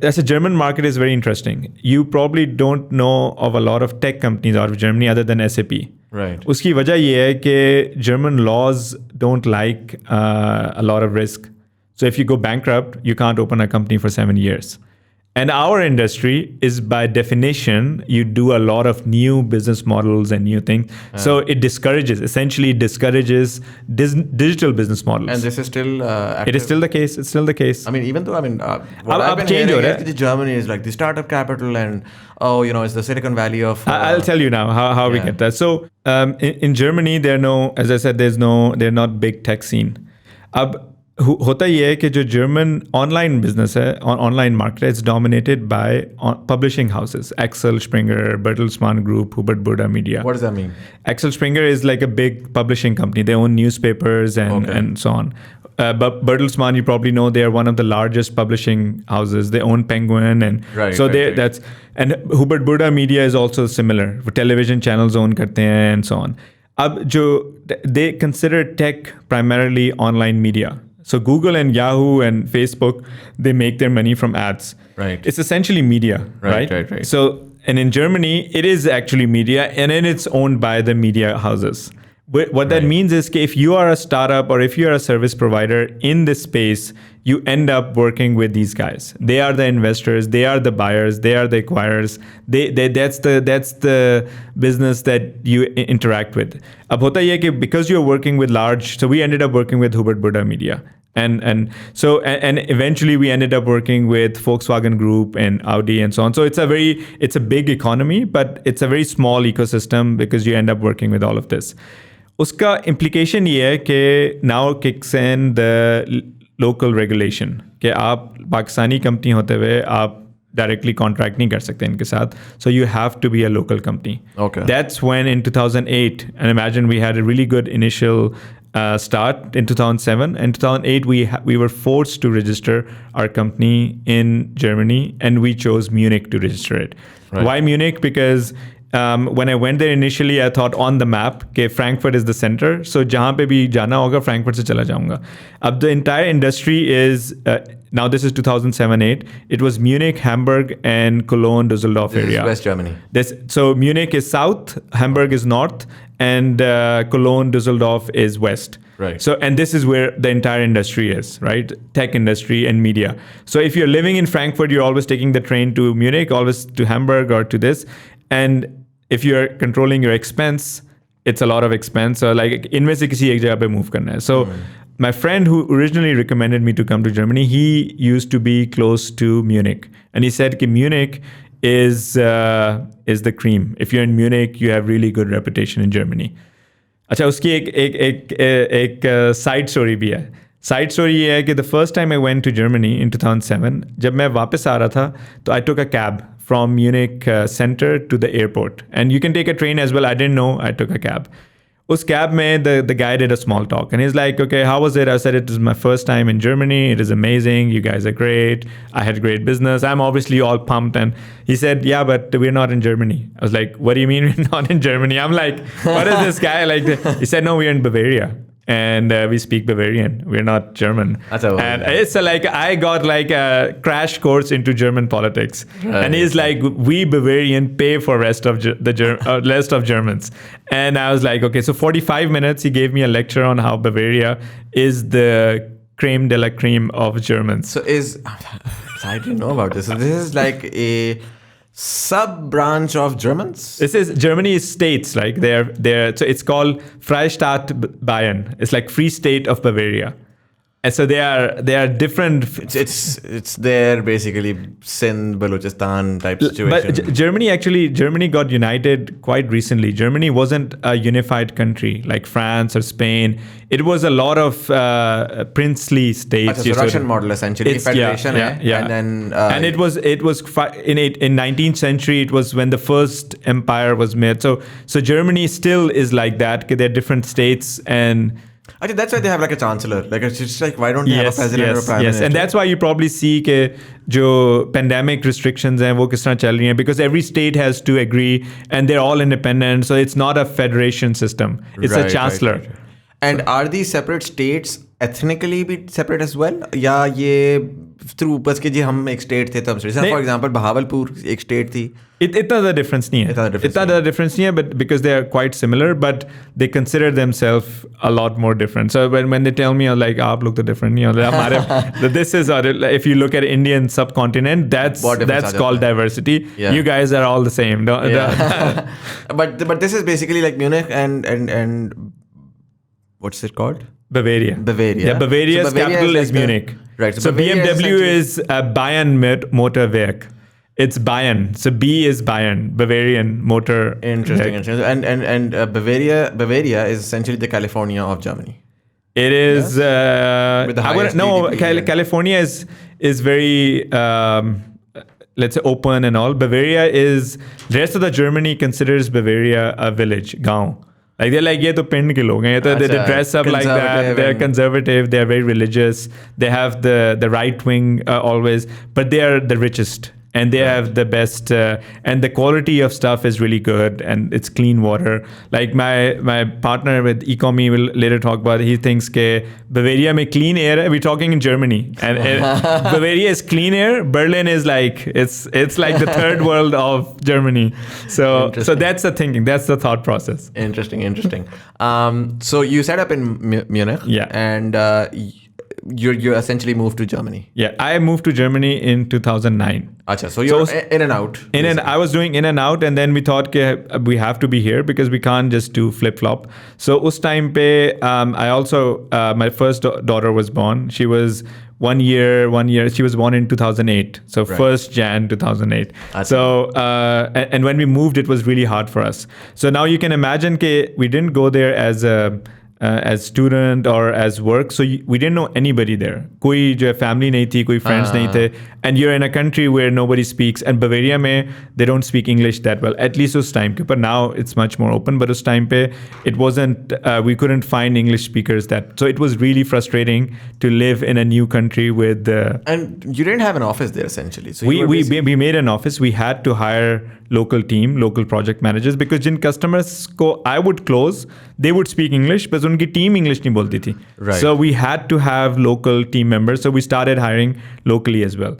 As a German market is very interesting. You probably don't know of a lot of tech companies out of Germany other than SAP. Right. उसकी वजह ये है कि German laws don't like a lot of risk. So if you go bankrupt, you can't open a company for 7 years. And our industry is by definition, you do a lot of new business models and new things. So it essentially discourages digital business models. And this is still active? It is still the case. It's still the case. I mean, even though, what I've been hearing is Germany is like the startup capital and, it's the Silicon Valley of... I'll tell you now how we get that. So in Germany, as I said, they're not big tech scene. होता ये है कि जो German online business है, online market, it's dominated by publishing houses. Axel Springer, Bertelsmann Group, Hubert Burda Media. What does that mean? Axel Springer is like a big publishing company. They own newspapers and so on. But Bertelsmann, you probably know, they are one of the largest publishing houses. They own Penguin, and that's and Hubert Burda Media is also similar. Television channels own करते हैं and so on. They consider tech primarily online media. So Google and Yahoo and Facebook, they make their money from ads. Right. It's essentially media, right? Right. So, and in Germany, it is actually media, and then it's owned by the media houses. What that means is if you are a startup or if you are a service provider in this space, you end up working with these guys. They are the investors, they are the buyers, they are the acquirers. That's the business that you interact with. Ab hota ye ki because you're working with large, so we ended up working with Hubert Burda Media. And eventually we ended up working with Volkswagen Group and Audi and so on. So it's a big economy, but it's a very small ecosystem because you end up working with all of this. उसका implication ये है कि now kicks in the local regulation कि आप Pakistani company होते हुए आप directly contract नहीं कर सकते इनके साथ. So you have to be a local company. Okay. That's when in 2008, and imagine we had a really good initial start in 2007. In 2008, we were forced to register our company in Germany, and we chose Munich to register it. Right. Why Munich? Because when I went there initially, I thought on the map कि Frankfurt is the center. So जहाँ पे भी जाना होगा, Frankfurt से चला जाऊँगा. अब the entire industry is now this is 2007-8. It was Munich, Hamburg, and Cologne, Düsseldorf area. This is West Germany. So Munich is south, Hamburg is north, and Cologne, Düsseldorf is west. Right. So, and this is where the entire industry is, right? Tech industry and media. So if you're living in Frankfurt, you're always taking the train to Munich, always to Hamburg or to this. And if you're controlling your expense, it's a lot of expense. So like इनमें से किसी एक जगह पे move करना है. So my friend who originally recommended me to come to Germany, he used to be close to Munich. And he said that Munich is the cream. If you're in Munich, you have really good reputation in Germany. अच्छा उसकी एक side story भी है. Side story ये है कि the first time I went to Germany in 2007, जब मैं वापस आ रहा था, तो I took a cab from Munich center to the airport. And you can take a train as well. I didn't know. I took a cab. Us cab mein, the guy did a small talk. And he's like, okay, how was it? I said, it was my first time in Germany. It is amazing. You guys are great. I had great business. I'm obviously all pumped. And he said, yeah, but we're not in Germany. I was like, what do you mean we're not in Germany? I'm like, what is this guy like? He said, no, we're in Bavaria. And we speak Bavarian. We're not German. And it's like I got like a crash course into German politics. Right. And he's like, we Bavarian pay for rest of rest of Germans. And I was like, okay. So 45 minutes, he gave me a lecture on how Bavaria is the creme de la creme of Germans. So I didn't know about this. So this is like a sub-branch of Germans? Germany is states, like they're so it's called Freistaat Bayern. It's like Free State of Bavaria. And so they are different. It's their basically Sindh, Balochistan type situation. But Germany got united quite recently. Germany wasn't a unified country like France or Spain. It was a lot of princely states. It's a Russian model essentially. Federation, yeah. And then and it was in 19th century. It was when the first empire was made. So Germany still is like that. They're different states and. I think that's why they have like a chancellor. Like it's just like why don't they have a president or a prime minister? And that's why you probably see कि जो pandemic restrictions हैं वो किस तरह चल रही हैं because every state has to agree and they're all independent. So it's not a federation system. It's a chancellor. Right. And are these separate states ethnically भी separate as well, या ये through बस के जी हम एक state थे तो हम state, for example भावलपुर एक state थी. इतना ज़्यादा difference नहीं है. इतना ज़्यादा difference नहीं है, but because they are quite similar, but they consider themselves a lot more different. So when they tell me, I'm like, आप लोग तो different नहीं हो. हमारे this is if you look at Indian subcontinent, that's called diversity. Yeah. You guys are all the same. But this is basically like Munich and what's it called? Bavaria. Yeah, Bavaria's capital is Munich. Right. So BMW is Bayern Motorwerk. It's Bayern. So B is Bayern, Bavarian Motor. Interesting. And Bavaria is essentially the California of Germany. It is. With the highest GDP. California is very. Let's say open and all. Bavaria is. The rest of the Germany considers Bavaria a village, gaon. Like they're like, ye to pind ke log hain. They dress up like that. They're conservative. They're very religious. They have the right wing always, but they are the richest. And they have the best, and the quality of stuff is really good, and it's clean water. Like my partner with Ecomi will later talk about. He thinks ke Bavaria mein clean air. We're talking in Germany, and Bavaria is clean air. Berlin is like it's like the third world of Germany. So that's the thinking. That's the thought process. Interesting. So you set up in Munich, yeah, and you essentially moved to Germany. Yeah, I moved to Germany in 2009. Acha, so you're in and out. I was doing in and out, and then we thought we have to be here because we can't just do flip-flop. So us time pe, I also, my first daughter was born. She was 1 year. She was born in 2008. So right. 1st Jan 2008. Achha. So, and when we moved, it was really hard for us. So now you can imagine we didn't go there as student or as work, so we didn't know anybody there. Koi jo family nahi thi, koi friends nahi the, and you're in a country where nobody speaks. And Bavaria mein they don't speak English that well. At least us time pe, but now it's much more open. But us time pe it wasn't. We couldn't find English speakers so it was really frustrating to live in a new country with. And you didn't have an office there essentially. So we made an office. We had to hire local project managers, because jin customers ko I would close, they would speak English, but unki team English nahi bolti thi. Right. So we had to have local team members. So we started hiring locally as well.